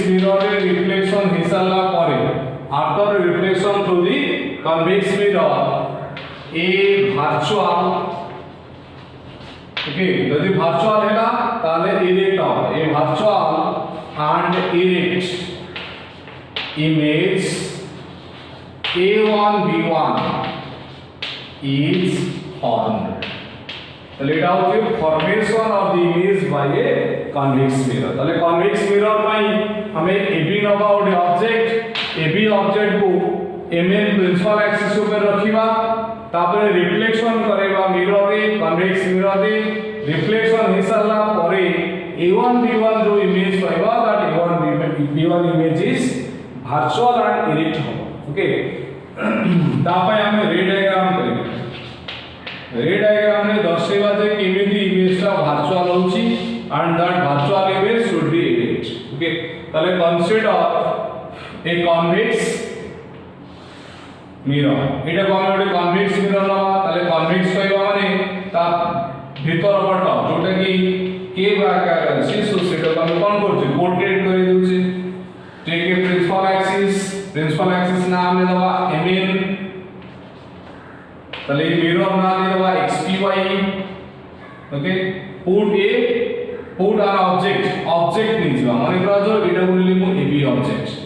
mirror रे रिफ्लेक्शन हिसाला परे after reflection through the convex mirror a virtual okay यदि virtual है ना ताले erect a virtual and erect image a1 b1 is formed ताले এটা হচ্ছে formation of the image by a convex mirror ताले convex mirror ପାଇଁ हमें ab नबा ଗୋଟେ object AB ऑब्जेक्ट को MN प्रिंसिपल एक्सिस ऊपर रखिबा तापर रिफ्लेक्शन करेबा मिरर रे कन्वेक्स मिरर रे रिफ्लेक्शन हिसाला परे A1 B1 जो इमेज पाइबा that A1 B1 image is virtual and erect हो ओके तापय हम रे डायग्राम करिबा रे डायग्राम रे दर्शाइबा जे केमिति इमेज ता वर्चुअल होची and that virtual image should be erect okay ताले कंसीडर a convex mirror एटा को हम एक convex mirror लवा ताले convex कहबा माने ता भीतर पट जोटा कि के आकार अछि सो सेटा को हम कोन करछि पोर्ट्रेट करि देउछि टेक ए प्रिंसिपल एक्सिस नाम ले दवा mn ताले मिरर नाम ले दवा xpy okay put an object नीजवा माने जो एटा बोलली मु ab object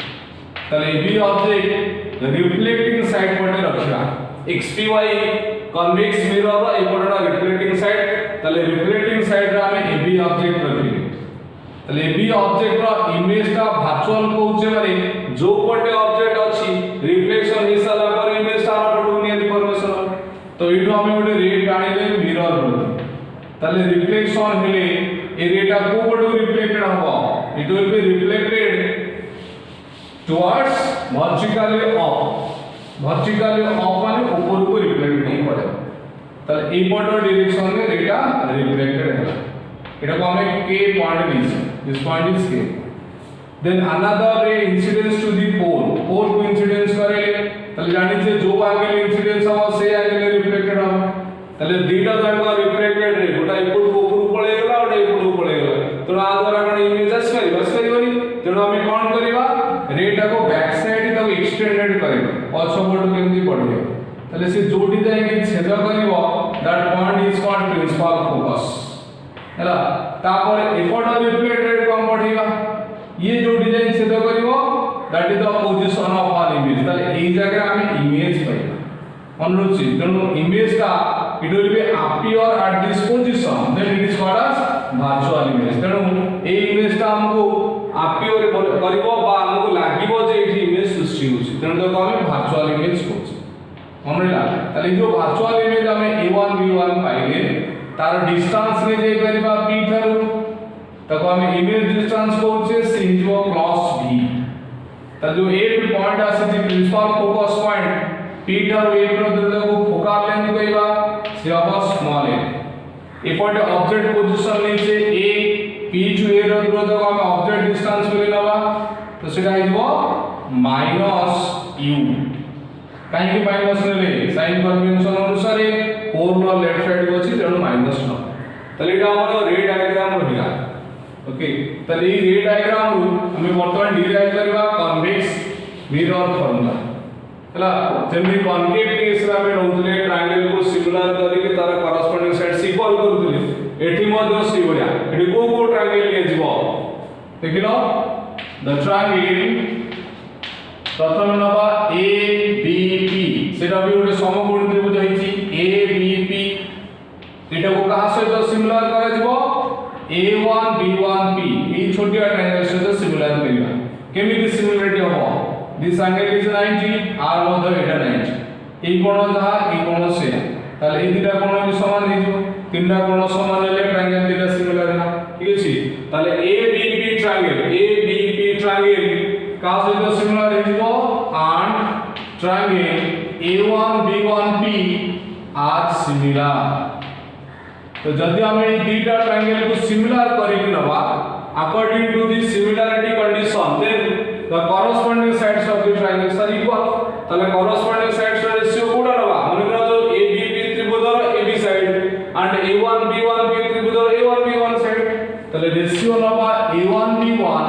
ताले AB ऑब्जेक्ट रिफ्लेक्टिंग साइड पटे रखिबा XPY कन्वेक्स मिरर रो एपटडा रिफ्लेक्टिंग साइड ताले रिफ्लेक्टिंग साइड रे हमें AB ऑब्जेक्ट रखिबे ताले AB ऑब्जेक्ट रो इमेज का वर्चुअल कहउचे माने जो पटे ऑब्जेक्ट अछि रिफ्लेक्शन हिसाला पर इमेज सारा पटु नियति परमेशन तो इडो हमें गोटे रे टाणीले मिरर रो ताले रिफ्लेक्शन हेले ए रेटा को पटु रिफ्लेक्टेड हबो it will be reflected towards vertically up माने ऊपर को रिफ्लेक्ट नहीं पड़े ताले ए पट डायरेक्शन में एटा रिफ्लेक्टेड है एटा को हमें k पॉइंट लीजिए this point is k then another ray incidence to the pole को इंसिडेंस करे ताले जानि जे जो एंगल इंसिडेंस हो से एंगल रिफ्लेक्टेड हो ताले दीटा जाक रिफ्लेक्टेड रे गोटा इपुट को ऊपर पळे गेला ओटा इपुट को पळे गेला तो आ द्वारा कोन इमेज बस करिवनी तेनो हमें कोन करबा रेटा को बैक साइड तक एक्सटेंडेड करबा और सपोर्ट केमती पड़े तले से जोडी जाएंगे छेद करबो that point is called principal focus हैला तापर एपट रिफ्लेक्टेड को पढ़ीबा ये जोडी जाए छेद करबो that is the position of one image तले एई जगह हम इमेज पाइबा अनुरुचि तेनु इमेज का it will be appear at this position then it is called as virtual image तेनु ए इमेज का हमको अपीयर करबो बा हमको लागिबो जे एठी इमेज सृष्टि होछि तेनु तो हम वर्चुअल इमेज कहछि हमरेला ताले जो वर्चुअल इमेज हमें a1 b1 पाइले तार डिस्टेंस ने जे परिबा p थारु तको हम इमेज डिस्टेंस कहछे से जो क्रॉस v त जो a पॉइंट आसे जे प्रिंसिपल फोकस पॉइंट p थारु a प्रदूरता को फोकल लेंथ कहबा से अब स्मॉल a एपटे ऑब्जेक्ट पोजीशन नीचे a p टू a रो दूरता को हम ऑब्जेक्ट डिस्टेंस बोली लबा तो सेटा आइबो -u काहे कि माइनस ले साइन कन्वेंशन अनुसार 4 रो लेफ्ट साइड को अछि तेनु -9 तले एटा हमर रे डायग्राम रहिला ओके तले रे डायग्राम रु हमें वर्तमान डिराइव करबा कन्वेक्स मिरर फार्मूला हला जेमि कॉन्केव केस रा में रहउतले ट्रायंगल को सिमिलर करिके तार कॉरेस्पोंडिंग साइड इक्वल करउतले एठी मध्य सी बढिया एठी को ट्रायंगल ले जिवो देखिलो द ट्रायंगल प्रथम नबा ए बी पी सेटा भी गोटे समकोण त्रिभुज होईची ए बी पी एटा को कहा सहित सिमिलर करा जिवो a1 b1 p ए छोटिया ट्रायंगल सहित सिमिलर करिवा केमिति सिमिलरिटी हो दिस एंगल इज 90 आर मध्य एटा 90 ए कोण जहा ए कोण से ताले ए दिटा कोण भी समान हे जो तीनटा कोण समान हेले ट्रायंगल दिटा सिमिलर है ठीक अछि ताले ए बी पी ट्रायंगल हिजबो and triangle A1 B1 P are similar। तो जदि हम ए दुईटा ट्रायंगल को सिमिलर करिक नबा according to the similarity condition then the corresponding sides of the triangles are equal। তাহলে corresponding sides এর রেশিও কোডা নবা মনে করো তো ABP ত্রিভুজের AB side and A1 B1 B ত্রিভুজের A1 B1 সাইড তাহলে রেশিও নবা A1 B1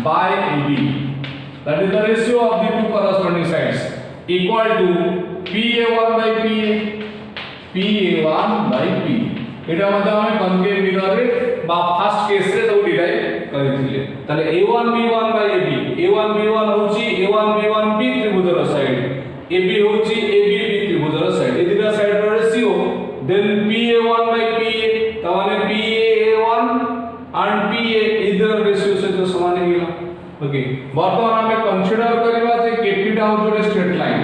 by AB, that is the ratio of the two corresponding sides equal to PA1 by PA, PA1 by P। এটা মধ্যে আমি concave মিররে বা first case রে তো derive করিছিলে। তাহলে A1 B1 by AB, A1 B1 হচ্ছে A1 B1 P ত্রিভুজের side, AB হচ্ছে AB P ত্রিভুজের সাইড, এই দুটো সাইডের ratio then PA1 by PA, তার মানে PA1 and PA এই দুটো রেশিও সহিত সমান হয়ে গেল। ओके বর্তমান আমি কনসিডার করিবা যে KP টা হচ্ছে স্ট্রেট লাইন।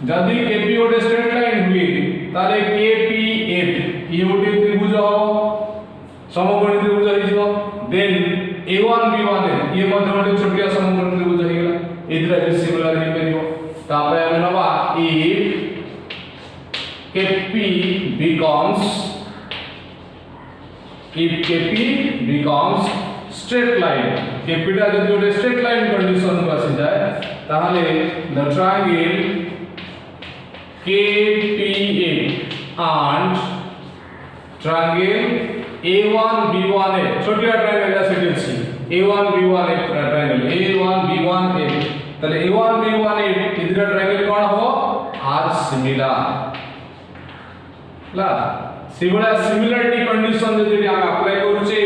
যদি KP ওটা স্ট্রেট লাইন হুই তাহলে KPF ই ওটি ত্রিভুজ হবে সমকোণী ত্রিভুজ হইଯିବ দেন A1 B1 ই মধ্যে ওটি ছোটিয়া সমকোণী ত্রিভুজ হই গলা এদিরা যে সিমিলার হই পারিব। তারপরে আমি নবা if KP becomes straight line, KP টা যদি ওটা স্ট্রেট লাইন কন্ডিশন কো আসি যায় তাহলে the triangle KPA and triangle A1 B1 A छोटिया ट्रायंगल আছে দেখছি A1 B1 A triangle A1 B1 A তাহলে A1 B1 A এই দুটো ট্রায়াঙ্গেল কোন হবে আর সিমিলার লা সিমিলারিটি কন্ডিশন যদি আমি অ্যাপ্লাই করছি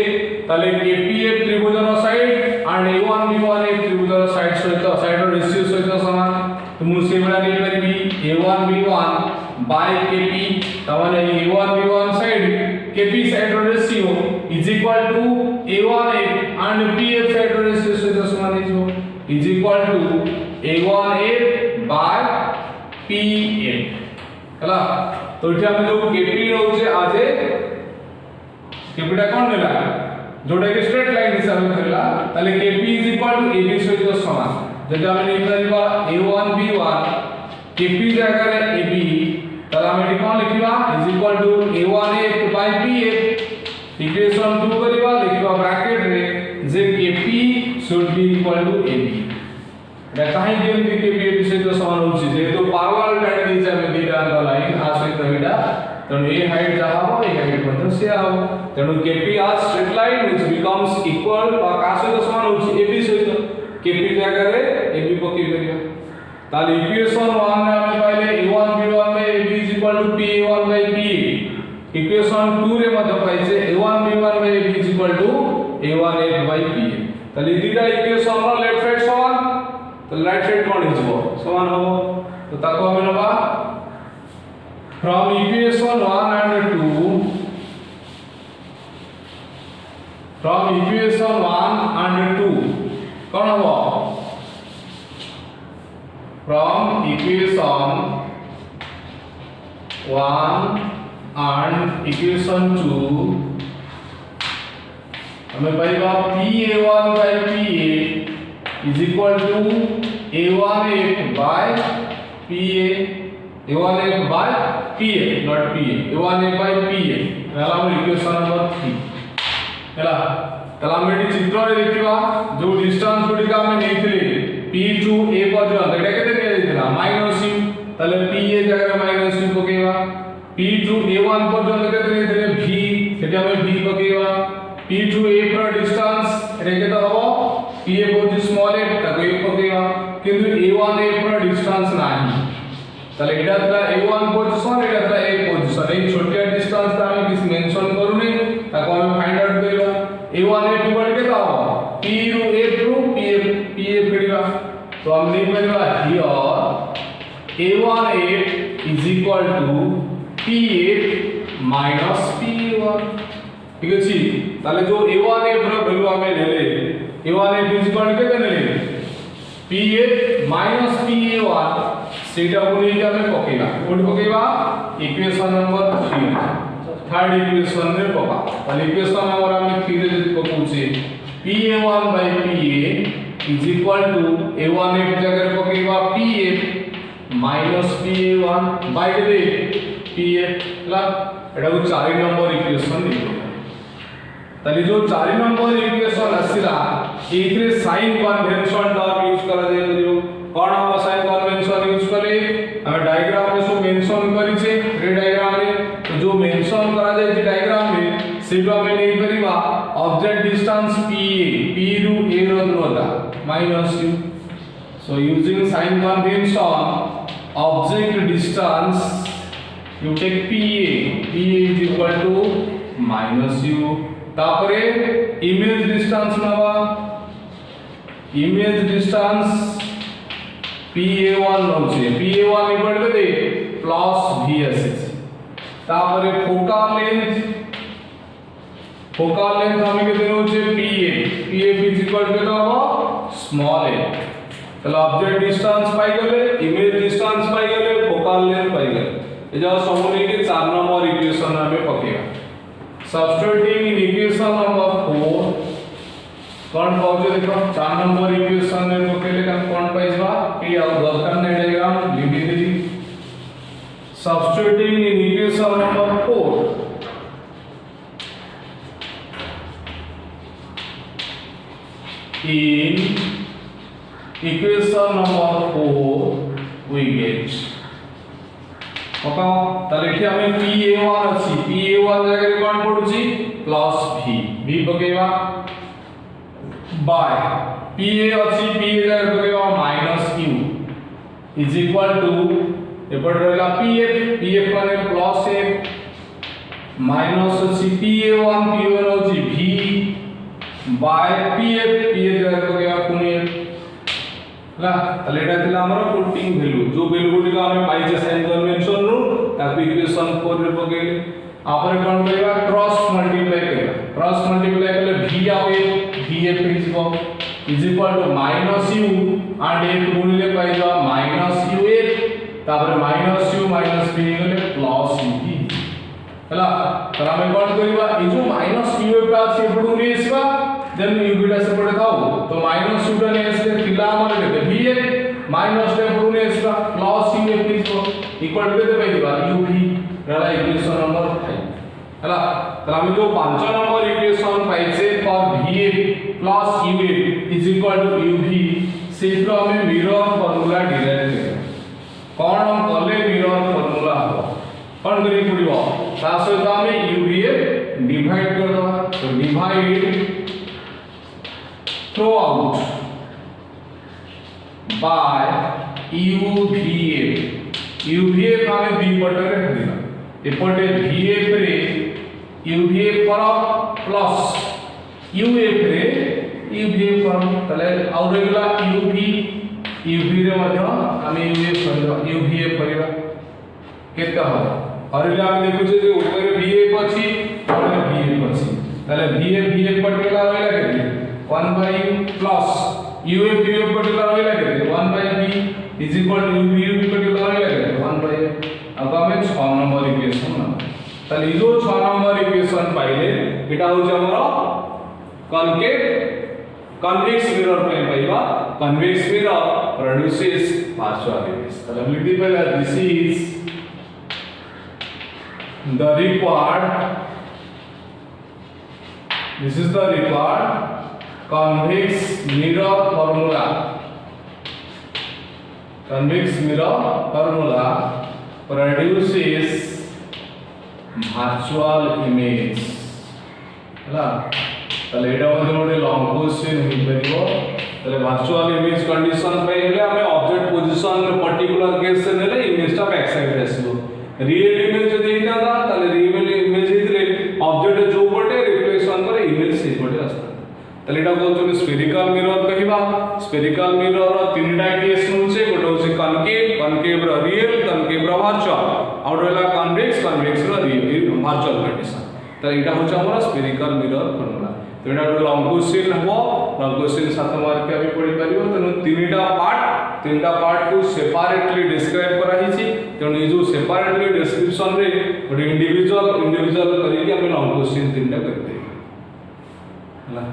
তাহলে KPF ত্রিভুজের side and A1 B1 A ত্রিভুজের সাইড সহিত সাইডৰ রেশিও সহিত সমান তো মু সিমিলার নেই পারিবি A1 B1 by KP তার মানে A1 B1 সাইড KP সাইডৰ ratio is equal to A1A and PF সাইডৰ রেশিও সহিত সমান হইব is equal to A1A by PF ହେଲା। तो इथे हम जो KP रहउचे आजे KP टा कोन नेला जोटा कि स्ट्रेट लाइन हिसाब से करला ताले KP AB सहित समान। जदि हम लिख परिबा A1 B1 KP जगह रे AB ताले हम एठी कोन लिखिबा A1A by PF इक्वेशन 2 करिबा लिखिबा ब्रैकेट रे जे KP should be equal to AB। এটা কাহি যেমনি KP AB সহিত সমান হচ্ছে যেহেতু প্যারালাল লাইন দিছে আমি দুইটা লাইন আর সহিত এটা তেଣु ए हाइट जहा हो ए हाइट मतलब से हो तेणु KP as straight line which becomes equal और का सहित समान होछि AB सहित KP जगह रे AB पकई करिया ताले इक्वेशन 1 में हम पाइले A1 B1 में AB PA1 by PA equation 2 रे मध्य पाइছে A1 B1 में AB A1A by PA ताले दुटा इक्वेशन रो लेफ्ट साइड समान तो राइट साइड कोन हिजबो समान होबो तो ताको हम नबा from equation 1 and 2 from equation 1 and 2 कौन हो from equation 1 and equation 2 हमें पाइबा PA1 by PA is equal to A1A by PA A1A by PA not PA A1A by PA ହେଲା हम इक्वेशन नंबर 3 ହେଲା तला हम एटी चित्र रे देखिबा जो डिस्टेंस गुडी का हम नेथिले P to A पर्यंत एटा केते दिया जाइतला -u तले PA जगह रे -u पकेबा P to A1 पर्यंत केते नेथिले V सेटा हम V पकेबा P to A पर डिस्टेंस रे केते हबो PA बहुत स्मॉल है ताको A पकेबा किंतु A1A पर डिस्टेंस नाही তাহলে এটা था A1 पोजीशन এটা था A पोजीशन এই ছোটিয়া ডিসটেন্স টা আমি কিছু মেনশন করুনি তাকে আমি ফাইন্ড আউট করিবা A1 A ইকুয়াল কে দাও P ru A through PF করিবা তো আমি লিখ পারিবা here A1 A is equal to PF minus PA1 ঠিক আছে তাহলে जो A1 A র ভ্যালু আমি নেলে A1 A is equal K নেলে PF minus PA1 सेटा बोली कि हमें पकेगा कोड पकेगा इक्वेशन नंबर 3 थर्ड इक्वेशन रे पका ताले इक्वेशन नंबर हम 3 रे जदी पकोचे PA1 by PA is equal to a1f जगह पकेबा pf माइनस pa1 बाय दे pf ला एटा को 4 नंबर इक्वेशन लिखो ताली जो 4 नंबर इक्वेशन आसीला एथरे साइन कन्वेंशन टर्म यूज करा जाय करियो कोन हम साइन कन्वेंशन यूज करे हम डायग्राम में सो मेंशन करी छे रे डायग्राम में तो जो मेंशन करा जाय छै डायग्राम में सेटा में नहीं परिबा ऑब्जेक्ट डिस्टेंस pa p रू a रो दूरता minus u so using sign convention object distance you take pa is equal to minus u तापरे image distance नवा image distance pa1 होचे pa1 इक्वल टू दे प्लस v एस तापरे focal length हमें के देनो होचे pa is equal to नवा स्मॉल a तले ऑब्जेक्ट डिस्टेंस पाई गले इमेज डिस्टेंस पाई गले फोकल लेंथ पाई गले ए जो समूह के 4 नंबर इक्वेशन हमें पकेगा substituting in equation number 4 कौन पाउजे देखो 4 नंबर इक्वेशन में पकेले का कौन पाइबा p और दरकार ने डायग्राम लिखि देली substituting in equation number 4 in equation number 4 we get ओका तलेठी हमें pa1 अछि pa1 जगह रे कोन पडुची प्लस v पकेवा बाय pa अछि pa जगह पकेवा minus u is equal to एपट रहला pf माने प्लस f माइनस अछि pa1 अछि v बाय pf जगह पकेवा पुनी ला तलेटा थिला हमर पुटिंग वैल्यू जो वैल्यू गुडी का हमें पाइचे साइन कन्वेंशन नु ताकि इक्वेशन 4 रे पकेले आपरे कोन करिवा क्रॉस मल्टीप्लाई करले v आवे vf is equal to minus u and f गुणिले पाइबा माइनस uf तापर माइनस u माइनस v गले प्लस uv हला तर हमें कोन करिवा ए जो माइनस uf का छै बडू नेसबा देन u बीटा से पड़े थाओ तो माइनस u ने इसले थिला हमर के vf माइनस ने बडू नेसबा plus uf is equal to दे पाइबा uv रहला इक्वेशन नंबर 5 हला तर हम जो 5 नंबर इक्वेशन पाइछे for vf plus uf is equal to uv सेटरो हमें मिरर फार्मूला डिराइव करिया कोन हम कले मिरर फार्मूला हो कोन करी पड़िबो ता सहित हमें uvf डिवाइड कर दवा तो divide throw out by uvf हमें बी पटे रे हरिला एपटे vf रे uvf पर प्लस uf रे uvf पर तले और रेगुला uv रे मध्य हमें uvf करिवा केते हो हरिला हम देखु जे ऊपर vf अछि और vf अछि तले vf पटेला रहला केते 1 by u plus uf particular होइला केते 1 by v is equal to uf particular होइला केते 1 by अब हमें 6 नंबर इक्वेशन ना तले जो 6 नंबर इक्वेशन पाइले एटा हो जे हमर कॉन्केव कन्वेक्स मिरर पे पाइबा convex mirror produces partial image तले लिखि पहला this is the required convex mirror formula produces virtual image हला तले एटा मध्ये मोटे लॉन्ग क्वेश्चन होई परिबो तले वर्चुअल इमेज कंडीशन पे हेले हमें ऑब्जेक्ट पोजीशन पर्टिकुलर केस से नेले इमेज टा बैक साइड आसीबो रियल इमेज जदि हिता तले रियल इमेज हितले ऑब्जेक्ट जो पटे रिफ्लेक्शन करे इमेज से पटे आस्ता तले एटा कहउछ स्फेरिकल मिरर कहिबा स्फेरिकल मिरर रो तीनटा केस होचे गोटे होचे कनकेव रो रियल कनकेव रो वर्चुअल और रहला कन्वेक्स रो रियल वर्चुअल कंडीशन तले एटा होचे हमर स्फेरिकल मिरर फॉर्मूला तो एटा लॉन्ग क्वेश्चन हबो लॉन्ग क्वेश्चन 7 मार्क के भी पढ़ी परिबो तनु तीनटा पार्ट को सेपरेटली डिस्क्राइब करा हिची तनु ए जो सेपरेटली डिस्क्रिप्शन रे गोटे इंडिविजुअल करी के हम लॉन्ग क्वेश्चन तीनटा करते हला